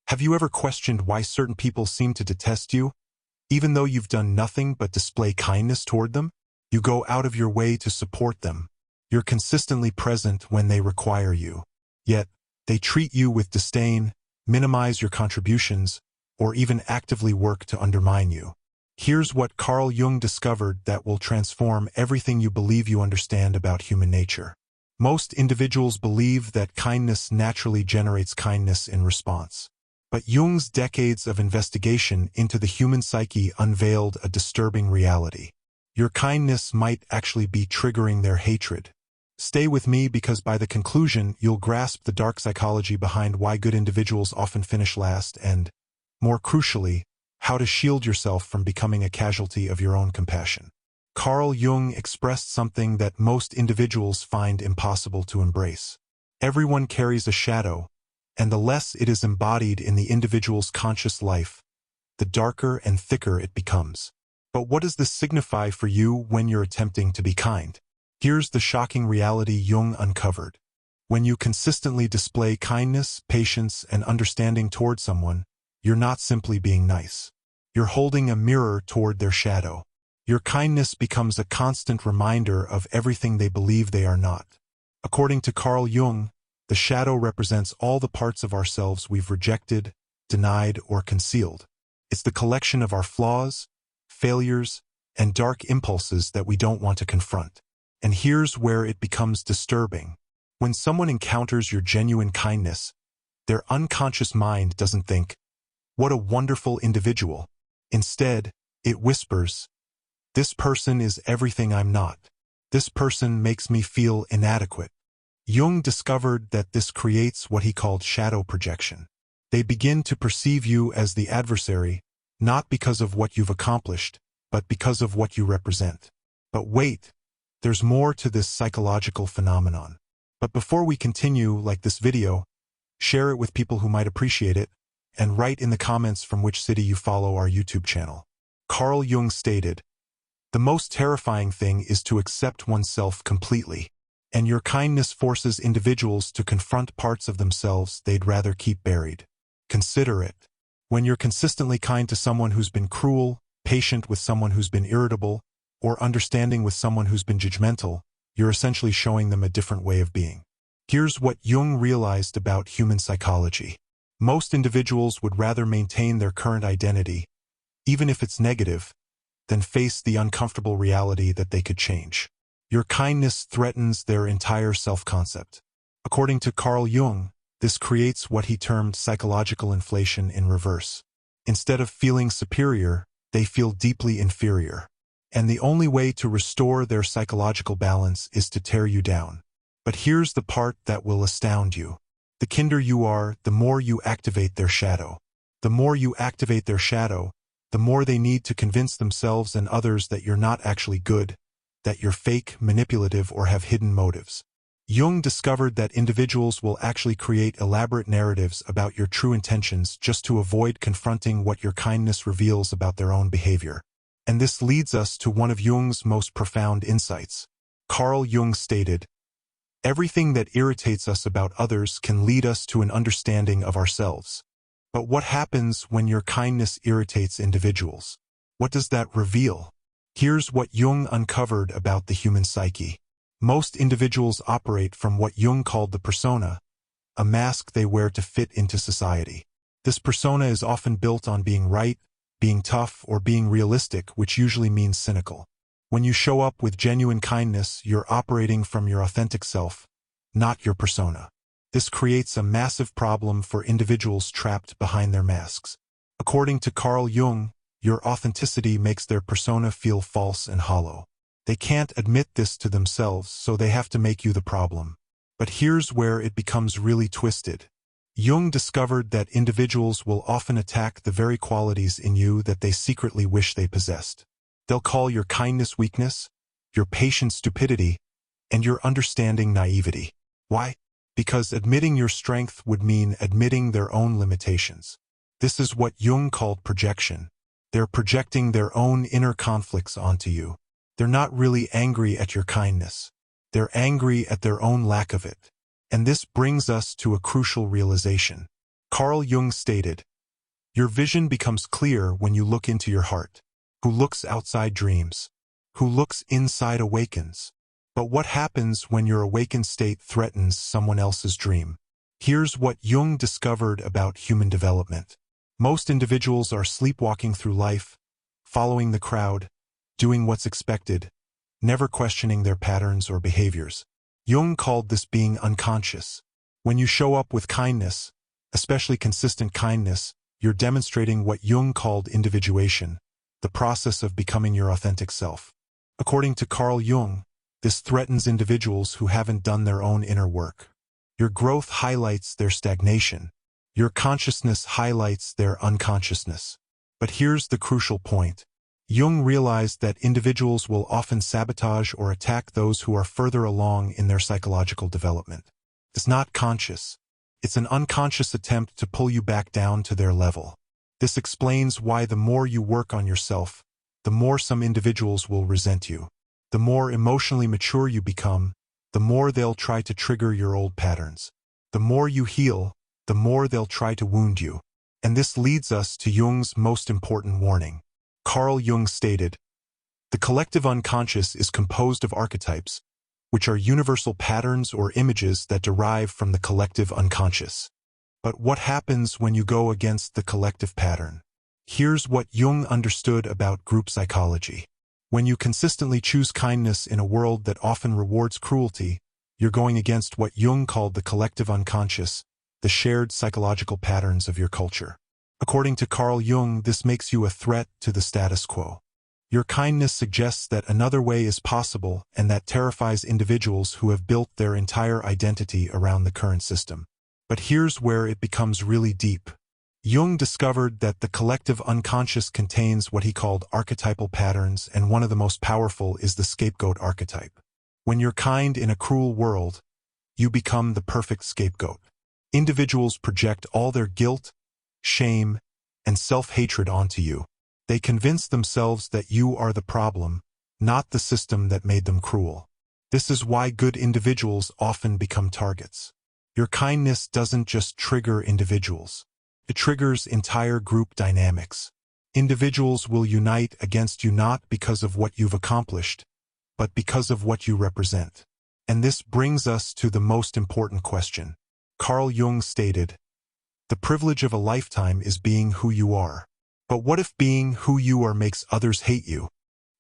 Have you ever questioned why certain people seem to detest you, even though you've done nothing but display kindness toward them? You go out of your way to support them. You're consistently present when they require you. Yet, they treat you with disdain, minimize your contributions, or even actively work to undermine you. Here's what Carl Jung discovered that will transform everything you believe you understand about human nature. Most individuals believe that kindness naturally generates kindness in response. But Jung's decades of investigation into the human psyche unveiled a disturbing reality. Your kindness might actually be triggering their hatred. Stay with me because by the conclusion, you'll grasp the dark psychology behind why good individuals often finish last and, more crucially, how to shield yourself from becoming a casualty of your own compassion. Carl Jung expressed something that most individuals find impossible to embrace. Everyone carries a shadow, and the less it is embodied in the individual's conscious life, the darker and thicker it becomes. But what does this signify for you when you're attempting to be kind? Here's the shocking reality Jung uncovered. When you consistently display kindness, patience, and understanding toward someone, you're not simply being nice. You're holding a mirror toward their shadow. Your kindness becomes a constant reminder of everything they believe they are not. According to Carl Jung, the shadow represents all the parts of ourselves we've rejected, denied, or concealed. It's the collection of our flaws, failures, and dark impulses that we don't want to confront. And here's where it becomes disturbing. When someone encounters your genuine kindness, their unconscious mind doesn't think, "What a wonderful individual." Instead, it whispers, "This person is everything I'm not. This person makes me feel inadequate." Jung discovered that this creates what he called shadow projection. They begin to perceive you as the adversary, not because of what you've accomplished, but because of what you represent. But wait, there's more to this psychological phenomenon. But before we continue, like this video, share it with people who might appreciate it, and write in the comments from which city you follow our YouTube channel. Carl Jung stated, "The most terrifying thing is to accept oneself completely, and your kindness forces individuals to confront parts of themselves they'd rather keep buried." Consider it. When you're consistently kind to someone who's been cruel, patient with someone who's been irritable, or understanding with someone who's been judgmental, you're essentially showing them a different way of being. Here's what Jung realized about human psychology. Most individuals would rather maintain their current identity, even if it's negative, than face the uncomfortable reality that they could change. Your kindness threatens their entire self-concept. According to Carl Jung, this creates what he termed psychological inflation in reverse. Instead of feeling superior, they feel deeply inferior. And the only way to restore their psychological balance is to tear you down. But here's the part that will astound you. The kinder you are, the more you activate their shadow. The more you activate their shadow, the more they need to convince themselves and others that you're not actually good, that you're fake, manipulative, or have hidden motives. Jung discovered that individuals will actually create elaborate narratives about your true intentions just to avoid confronting what your kindness reveals about their own behavior. And this leads us to one of Jung's most profound insights. Carl Jung stated, "Everything that irritates us about others can lead us to an understanding of ourselves. But what happens when your kindness irritates individuals? What does that reveal?" Here's what Jung uncovered about the human psyche. Most individuals operate from what Jung called the persona, a mask they wear to fit into society. This persona is often built on being right, being tough, or being realistic, which usually means cynical. When you show up with genuine kindness, you're operating from your authentic self, not your persona. This creates a massive problem for individuals trapped behind their masks. According to Carl Jung, your authenticity makes their persona feel false and hollow. They can't admit this to themselves, so they have to make you the problem. But here's where it becomes really twisted. Jung discovered that individuals will often attack the very qualities in you that they secretly wish they possessed. They'll call your kindness weakness, your patience stupidity, and your understanding naivety. Why? Because admitting your strength would mean admitting their own limitations. This is what Jung called projection. They're projecting their own inner conflicts onto you. They're not really angry at your kindness. They're angry at their own lack of it. And this brings us to a crucial realization. Carl Jung stated, "Your vision becomes clear when you look into your heart. Who looks outside dreams. Who looks inside awakens." But what happens when your awakened state threatens someone else's dream? Here's what Jung discovered about human development. Most individuals are sleepwalking through life, following the crowd, doing what's expected, never questioning their patterns or behaviors. Jung called this being unconscious. When you show up with kindness, especially consistent kindness, you're demonstrating what Jung called individuation, the process of becoming your authentic self. According to Carl Jung, this threatens individuals who haven't done their own inner work. Your growth highlights their stagnation. Your consciousness highlights their unconsciousness. But here's the crucial point. Jung realized that individuals will often sabotage or attack those who are further along in their psychological development. It's not conscious. It's an unconscious attempt to pull you back down to their level. This explains why the more you work on yourself, the more some individuals will resent you. The more emotionally mature you become, the more they'll try to trigger your old patterns. The more you heal, the more they'll try to wound you. And this leads us to Jung's most important warning. Carl Jung stated, "The collective unconscious is composed of archetypes, which are universal patterns or images that derive from the collective unconscious." But what happens when you go against the collective pattern? Here's what Jung understood about group psychology. When you consistently choose kindness in a world that often rewards cruelty, you're going against what Jung called the collective unconscious, the shared psychological patterns of your culture. According to Carl Jung, this makes you a threat to the status quo. Your kindness suggests that another way is possible, and that terrifies individuals who have built their entire identity around the current system. But here's where it becomes really deep. Jung discovered that the collective unconscious contains what he called archetypal patterns, and one of the most powerful is the scapegoat archetype. When you're kind in a cruel world, you become the perfect scapegoat. Individuals project all their guilt, shame, and self-hatred onto you. They convince themselves that you are the problem, not the system that made them cruel. This is why good individuals often become targets. Your kindness doesn't just trigger individuals. It triggers entire group dynamics. Individuals will unite against you not because of what you've accomplished, but because of what you represent. And this brings us to the most important question. Carl Jung stated, "The privilege of a lifetime is being who you are." But what if being who you are makes others hate you?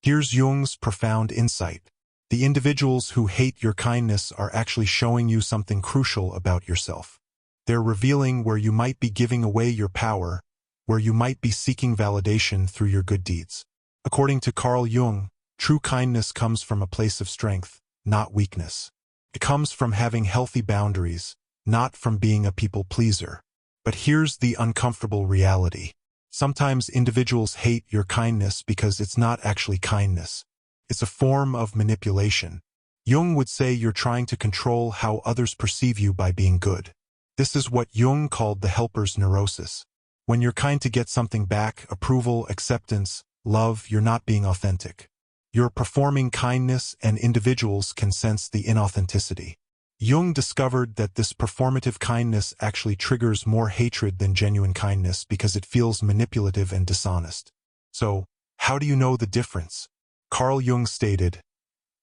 Here's Jung's profound insight. The individuals who hate your kindness are actually showing you something crucial about yourself. They're revealing where you might be giving away your power, where you might be seeking validation through your good deeds. According to Carl Jung, true kindness comes from a place of strength, not weakness. It comes from having healthy boundaries, not from being a people pleaser. But here's the uncomfortable reality. Sometimes individuals hate your kindness because it's not actually kindness. It's a form of manipulation. Jung would say you're trying to control how others perceive you by being good. This is what Jung called the helper's neurosis. When you're kind to get something back, approval, acceptance, love, you're not being authentic. You're performing kindness, and individuals can sense the inauthenticity. Jung discovered that this performative kindness actually triggers more hatred than genuine kindness because it feels manipulative and dishonest. So, how do you know the difference? Carl Jung stated,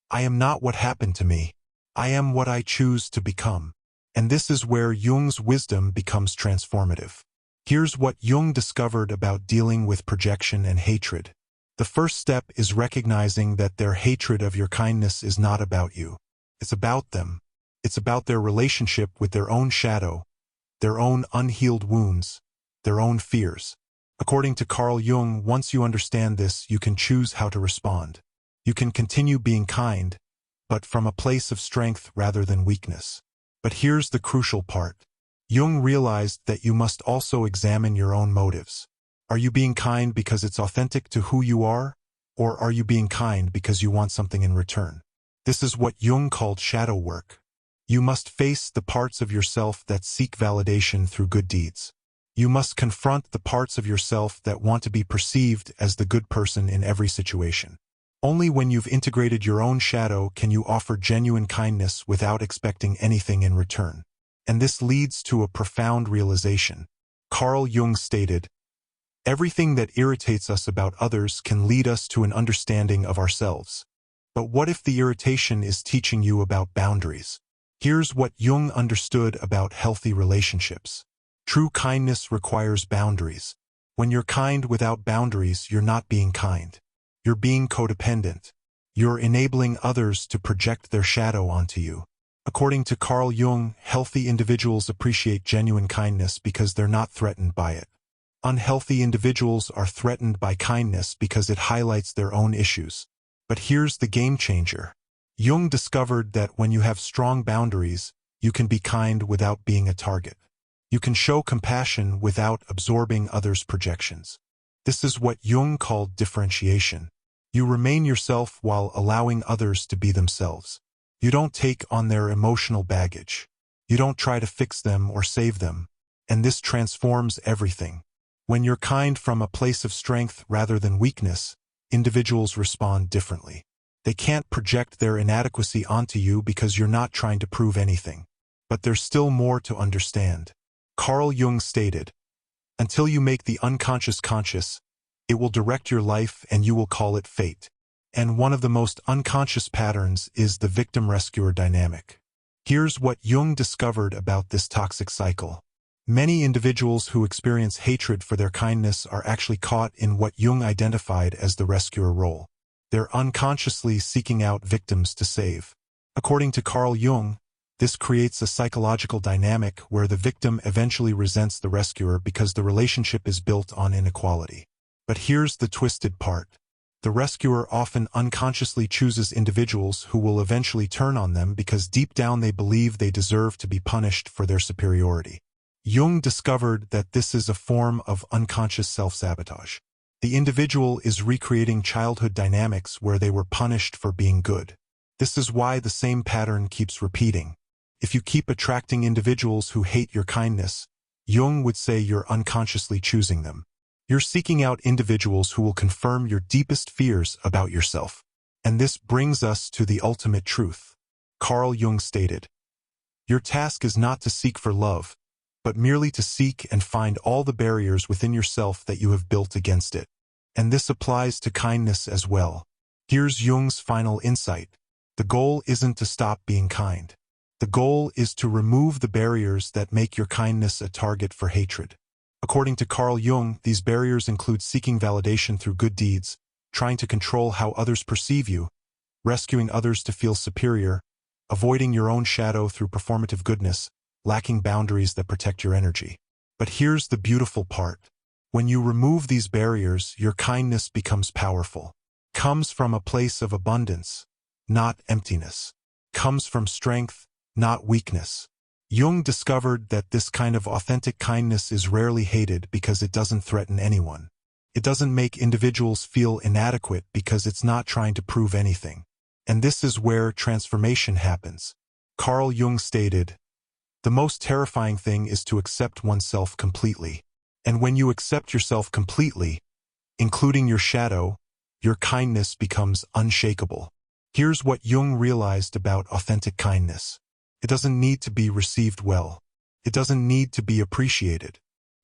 "I am not what happened to me. I am what I choose to become." And this is where Jung's wisdom becomes transformative. Here's what Jung discovered about dealing with projection and hatred. The first step is recognizing that their hatred of your kindness is not about you. It's about them. It's about their relationship with their own shadow, their own unhealed wounds, their own fears. According to Carl Jung, once you understand this, you can choose how to respond. You can continue being kind, but from a place of strength rather than weakness. But here's the crucial part. Jung realized that you must also examine your own motives. Are you being kind because it's authentic to who you are, or are you being kind because you want something in return? This is what Jung called shadow work. You must face the parts of yourself that seek validation through good deeds. You must confront the parts of yourself that want to be perceived as the good person in every situation. Only when you've integrated your own shadow can you offer genuine kindness without expecting anything in return. And this leads to a profound realization. Carl Jung stated, "Everything that irritates us about others can lead us to an understanding of ourselves. But what if the irritation is teaching you about boundaries?" Here's what Jung understood about healthy relationships. True kindness requires boundaries. When you're kind without boundaries, you're not being kind. You're being codependent. You're enabling others to project their shadow onto you. According to Carl Jung, healthy individuals appreciate genuine kindness because they're not threatened by it. Unhealthy individuals are threatened by kindness because it highlights their own issues. But here's the game changer. Jung discovered that when you have strong boundaries, you can be kind without being a target. You can show compassion without absorbing others' projections. This is what Jung called differentiation. You remain yourself while allowing others to be themselves. You don't take on their emotional baggage. You don't try to fix them or save them. And this transforms everything. When you're kind from a place of strength rather than weakness, individuals respond differently. They can't project their inadequacy onto you because you're not trying to prove anything. But there's still more to understand. Carl Jung stated, "Until you make the unconscious conscious, it will direct your life and you will call it fate." And one of the most unconscious patterns is the victim-rescuer dynamic. Here's what Jung discovered about this toxic cycle. Many individuals who experience hatred for their kindness are actually caught in what Jung identified as the rescuer role. They're unconsciously seeking out victims to save. According to Carl Jung, this creates a psychological dynamic where the victim eventually resents the rescuer because the relationship is built on inequality. But here's the twisted part. The rescuer often unconsciously chooses individuals who will eventually turn on them because deep down they believe they deserve to be punished for their superiority. Jung discovered that this is a form of unconscious self-sabotage. The individual is recreating childhood dynamics where they were punished for being good. This is why the same pattern keeps repeating. If you keep attracting individuals who hate your kindness, Jung would say you're unconsciously choosing them. You're seeking out individuals who will confirm your deepest fears about yourself. And this brings us to the ultimate truth. Carl Jung stated, "Your task is not to seek for love, but merely to seek and find all the barriers within yourself that you have built against it." And this applies to kindness as well. Here's Jung's final insight. The goal isn't to stop being kind. The goal is to remove the barriers that make your kindness a target for hatred. According to Carl Jung, these barriers include seeking validation through good deeds, trying to control how others perceive you, rescuing others to feel superior, avoiding your own shadow through performative goodness, lacking boundaries that protect your energy. But here's the beautiful part. When you remove these barriers, your kindness becomes powerful. Comes from a place of abundance, not emptiness. Comes from strength, not weakness. Jung discovered that this kind of authentic kindness is rarely hated because it doesn't threaten anyone. It doesn't make individuals feel inadequate because it's not trying to prove anything. And this is where transformation happens. Carl Jung stated, "The most terrifying thing is to accept oneself completely. And when you accept yourself completely, including your shadow, your kindness becomes unshakable." Here's what Jung realized about authentic kindness. It doesn't need to be received well. It doesn't need to be appreciated.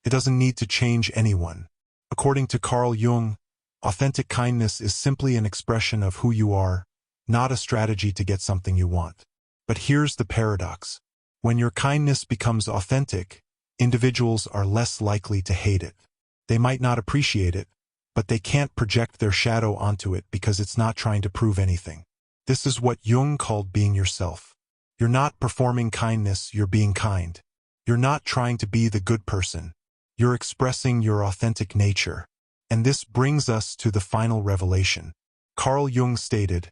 It doesn't need to change anyone. According to Carl Jung, authentic kindness is simply an expression of who you are, not a strategy to get something you want. But here's the paradox. When your kindness becomes authentic, individuals are less likely to hate it. They might not appreciate it, but they can't project their shadow onto it because it's not trying to prove anything. This is what Jung called being yourself. You're not performing kindness, you're being kind. You're not trying to be the good person. You're expressing your authentic nature. And this brings us to the final revelation. Carl Jung stated,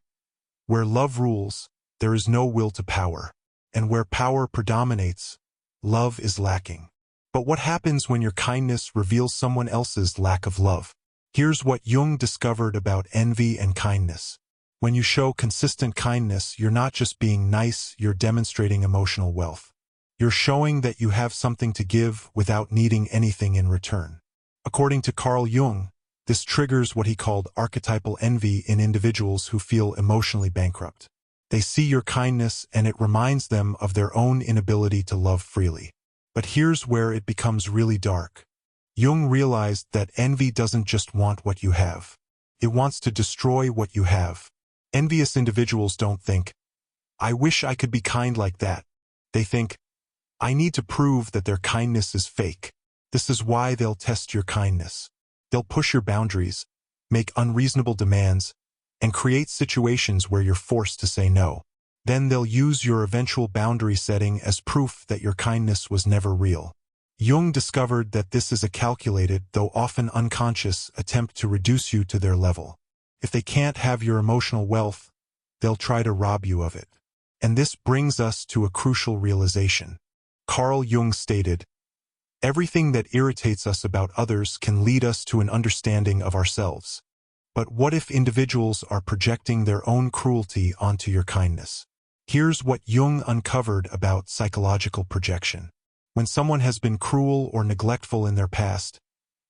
"Where love rules, there is no will to power. And where power predominates, love is lacking." But what happens when your kindness reveals someone else's lack of love? Here's what Jung discovered about envy and kindness. When you show consistent kindness, you're not just being nice, you're demonstrating emotional wealth. You're showing that you have something to give without needing anything in return. According to Carl Jung, this triggers what he called archetypal envy in individuals who feel emotionally bankrupt. They see your kindness and it reminds them of their own inability to love freely. But here's where it becomes really dark. Jung realized that envy doesn't just want what you have. It wants to destroy what you have. Envious individuals don't think, "I wish I could be kind like that." They think, "I need to prove that their kindness is fake." This is why they'll test your kindness. They'll push your boundaries, make unreasonable demands, and create situations where you're forced to say no. Then they'll use your eventual boundary setting as proof that your kindness was never real. Jung discovered that this is a calculated, though often unconscious, attempt to reduce you to their level. If they can't have your emotional wealth, they'll try to rob you of it. And this brings us to a crucial realization. Carl Jung stated, "Everything that irritates us about others can lead us to an understanding of ourselves. But what if individuals are projecting their own cruelty onto your kindness?" Here's what Jung uncovered about psychological projection. When someone has been cruel or neglectful in their past,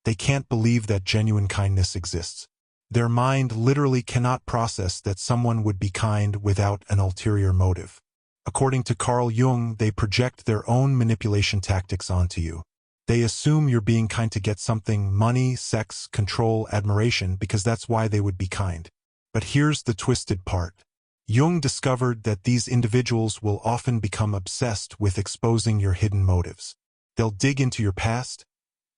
they can't believe that genuine kindness exists. Their mind literally cannot process that someone would be kind without an ulterior motive. According to Carl Jung, they project their own manipulation tactics onto you. They assume you're being kind to get something: money, sex, control, admiration, because that's why they would be kind. But here's the twisted part. Jung discovered that these individuals will often become obsessed with exposing your hidden motives. They'll dig into your past,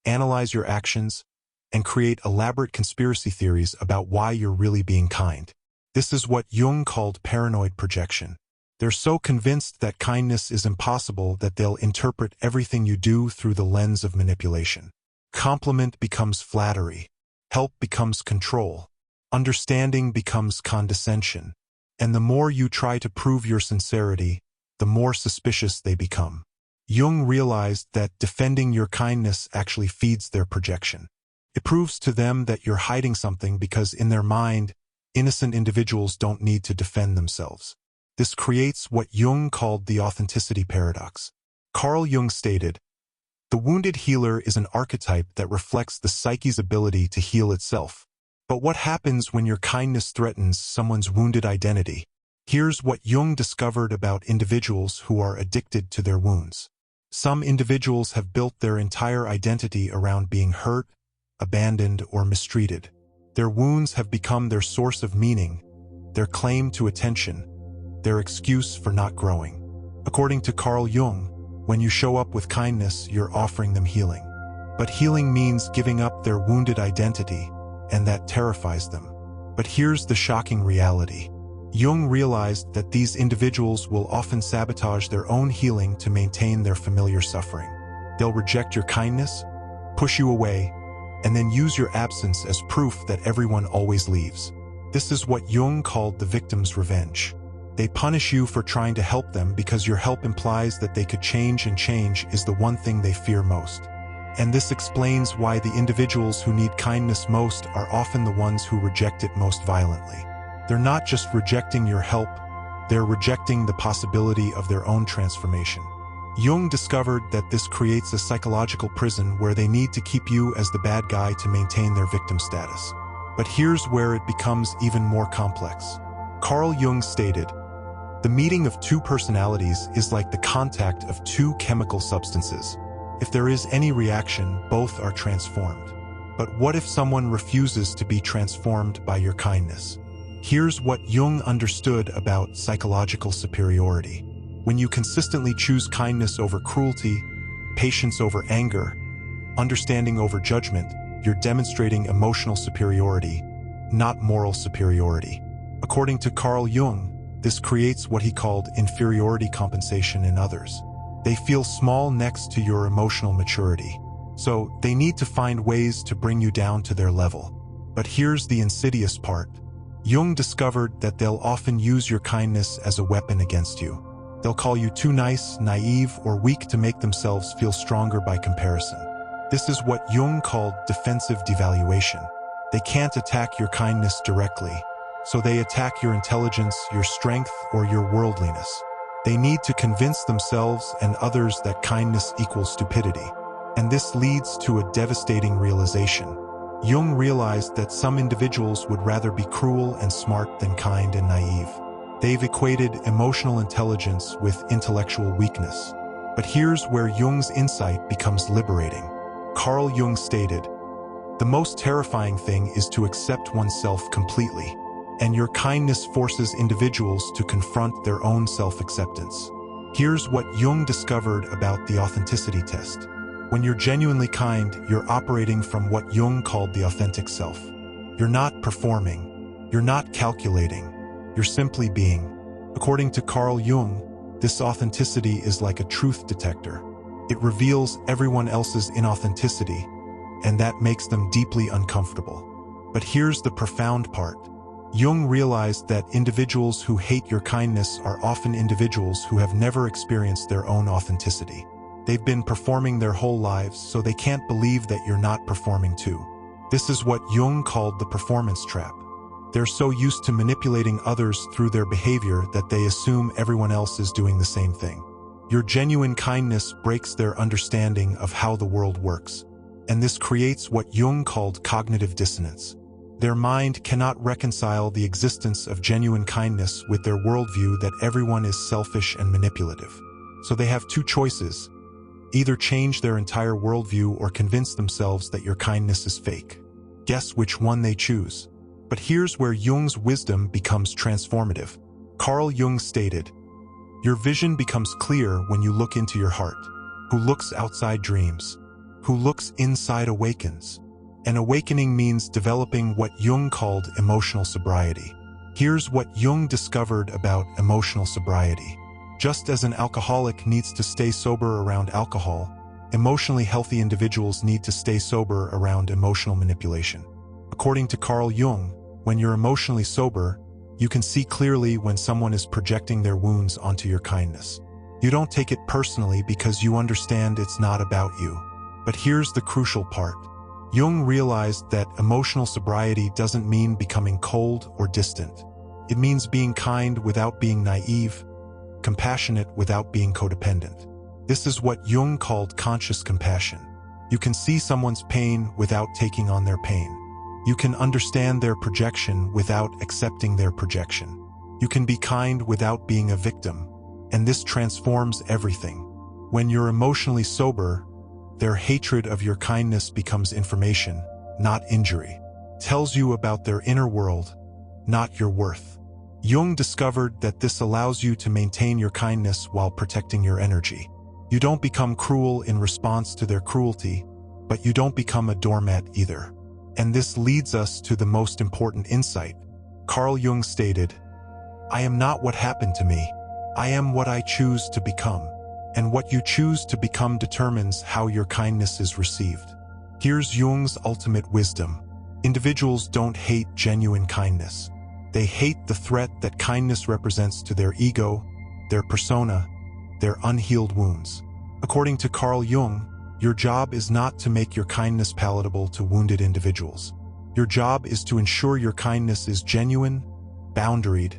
analyze your actions, and create elaborate conspiracy theories about why you're really being kind. This is what Jung called paranoid projection. They're so convinced that kindness is impossible that they'll interpret everything you do through the lens of manipulation. Compliment becomes flattery. Help becomes control. Understanding becomes condescension. And the more you try to prove your sincerity, the more suspicious they become. Jung realized that defending your kindness actually feeds their projection. It proves to them that you're hiding something because in their mind, innocent individuals don't need to defend themselves. This creates what Jung called the authenticity paradox. Carl Jung stated, "The wounded healer is an archetype that reflects the psyche's ability to heal itself. But what happens when your kindness threatens someone's wounded identity?" Here's what Jung discovered about individuals who are addicted to their wounds. Some individuals have built their entire identity around being hurt, abandoned, or mistreated. Their wounds have become their source of meaning, their claim to attention, their excuse for not growing. According to Carl Jung, when you show up with kindness, you're offering them healing. But healing means giving up their wounded identity, and that terrifies them. But here's the shocking reality. Jung realized that these individuals will often sabotage their own healing to maintain their familiar suffering. They'll reject your kindness, push you away, and then use your absence as proof that everyone always leaves. This is what Jung called the victim's revenge. They punish you for trying to help them because your help implies that they could change, and change is the one thing they fear most. And this explains why the individuals who need kindness most are often the ones who reject it most violently. They're not just rejecting your help, they're rejecting the possibility of their own transformation. Jung discovered that this creates a psychological prison where they need to keep you as the bad guy to maintain their victim status. But here's where it becomes even more complex. Carl Jung stated, "The meeting of two personalities is like the contact of two chemical substances. If there is any reaction, both are transformed. But what if someone refuses to be transformed by your kindness?" Here's what Jung understood about psychological superiority. When you consistently choose kindness over cruelty, patience over anger, understanding over judgment, you're demonstrating emotional superiority, not moral superiority. According to Carl Jung, this creates what he called inferiority compensation in others. They feel small next to your emotional maturity, so they need to find ways to bring you down to their level. But here's the insidious part. Jung discovered that they'll often use your kindness as a weapon against you. They'll call you too nice, naive, or weak to make themselves feel stronger by comparison. This is what Jung called defensive devaluation. They can't attack your kindness directly, so they attack your intelligence, your strength, or your worldliness. They need to convince themselves and others that kindness equals stupidity. And this leads to a devastating realization. Jung realized that some individuals would rather be cruel and smart than kind and naive. They've equated emotional intelligence with intellectual weakness. But here's where Jung's insight becomes liberating. Carl Jung stated, "The most terrifying thing is to accept oneself completely, and your kindness forces individuals to confront their own self-acceptance." Here's what Jung discovered about the authenticity test. When you're genuinely kind, you're operating from what Jung called the authentic self. You're not performing. You're not calculating. You're simply being. According to Carl Jung, this authenticity is like a truth detector. It reveals everyone else's inauthenticity, and that makes them deeply uncomfortable. But here's the profound part. Jung realized that individuals who hate your kindness are often individuals who have never experienced their own authenticity. They've been performing their whole lives, so they can't believe that you're not performing too. This is what Jung called the performance trap. They're so used to manipulating others through their behavior that they assume everyone else is doing the same thing. Your genuine kindness breaks their understanding of how the world works, and this creates what Jung called cognitive dissonance. Their mind cannot reconcile the existence of genuine kindness with their worldview that everyone is selfish and manipulative. So they have two choices: either change their entire worldview or convince themselves that your kindness is fake. Guess which one they choose. But here's where Jung's wisdom becomes transformative. Carl Jung stated, "Your vision becomes clear when you look into your heart. Who looks outside dreams. Who looks inside awakens." An awakening means developing what Jung called emotional sobriety. Here's what Jung discovered about emotional sobriety. Just as an alcoholic needs to stay sober around alcohol, emotionally healthy individuals need to stay sober around emotional manipulation. According to Carl Jung, when you're emotionally sober, you can see clearly when someone is projecting their wounds onto your kindness. You don't take it personally because you understand it's not about you. But here's the crucial part. Jung realized that emotional sobriety doesn't mean becoming cold or distant. It means being kind without being naive, compassionate without being codependent. This is what Jung called conscious compassion. You can see someone's pain without taking on their pain. You can understand their projection without accepting their projection. You can be kind without being a victim. And this transforms everything. When you're emotionally sober, their hatred of your kindness becomes information, not injury. Tells you about their inner world, not your worth. Jung discovered that this allows you to maintain your kindness while protecting your energy. You don't become cruel in response to their cruelty, but you don't become a doormat either. And this leads us to the most important insight. Carl Jung stated, "I am not what happened to me. I am what I choose to become. And what you choose to become determines how your kindness is received." Here's Jung's ultimate wisdom. Individuals don't hate genuine kindness. They hate the threat that kindness represents to their ego, their persona, their unhealed wounds. According to Carl Jung, your job is not to make your kindness palatable to wounded individuals. Your job is to ensure your kindness is genuine, boundaried,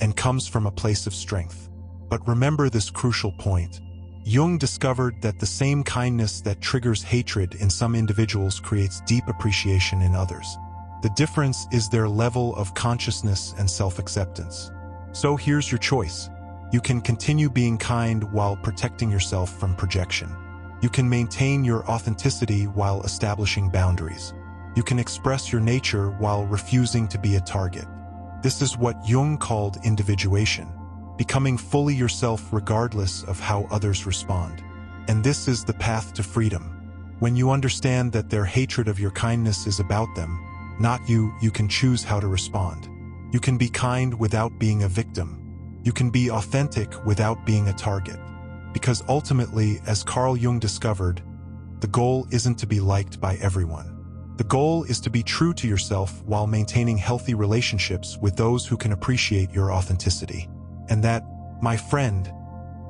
and comes from a place of strength. But remember this crucial point. Jung discovered that the same kindness that triggers hatred in some individuals creates deep appreciation in others. The difference is their level of consciousness and self-acceptance. So here's your choice. You can continue being kind while protecting yourself from projection. You can maintain your authenticity while establishing boundaries. You can express your nature while refusing to be a target. This is what Jung called individuation, becoming fully yourself regardless of how others respond. And this is the path to freedom. When you understand that their hatred of your kindness is about them, not you, you can choose how to respond. You can be kind without being a victim. You can be authentic without being a target. Because ultimately, as Carl Jung discovered, the goal isn't to be liked by everyone. The goal is to be true to yourself while maintaining healthy relationships with those who can appreciate your authenticity. And that, my friend,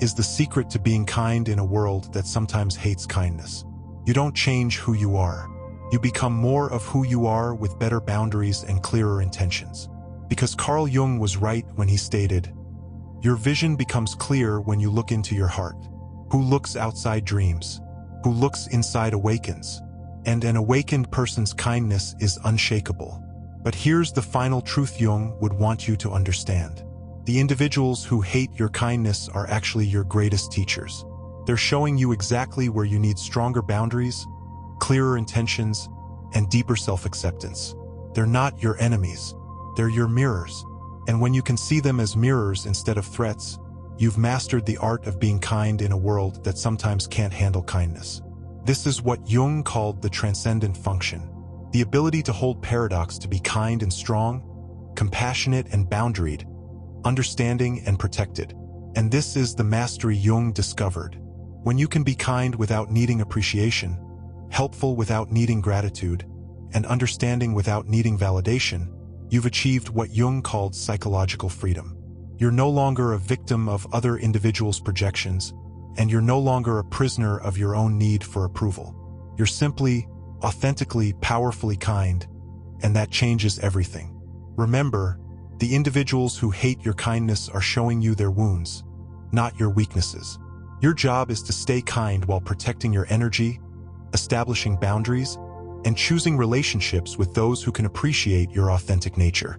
is the secret to being kind in a world that sometimes hates kindness. You don't change who you are. You become more of who you are with better boundaries and clearer intentions. Because Carl Jung was right when he stated, "Your vision becomes clear when you look into your heart. Who looks outside dreams. Who looks inside awakens. And an awakened person's kindness is unshakable." But here's the final truth Jung would want you to understand. The individuals who hate your kindness are actually your greatest teachers. They're showing you exactly where you need stronger boundaries, clearer intentions, and deeper self-acceptance. They're not your enemies. They're your mirrors. And when you can see them as mirrors instead of threats, you've mastered the art of being kind in a world that sometimes can't handle kindness. This is what Jung called the transcendent function, the ability to hold paradox, to be kind and strong, compassionate and boundaried, understanding and protected. And this is the mastery Jung discovered. When you can be kind without needing appreciation, helpful without needing gratitude, and understanding without needing validation, you've achieved what Jung called psychological freedom. You're no longer a victim of other individuals' projections, and you're no longer a prisoner of your own need for approval. You're simply, authentically, powerfully kind, and that changes everything. Remember, the individuals who hate your kindness are showing you their wounds, not your weaknesses. Your job is to stay kind while protecting your energy, establishing boundaries, and choosing relationships with those who can appreciate your authentic nature.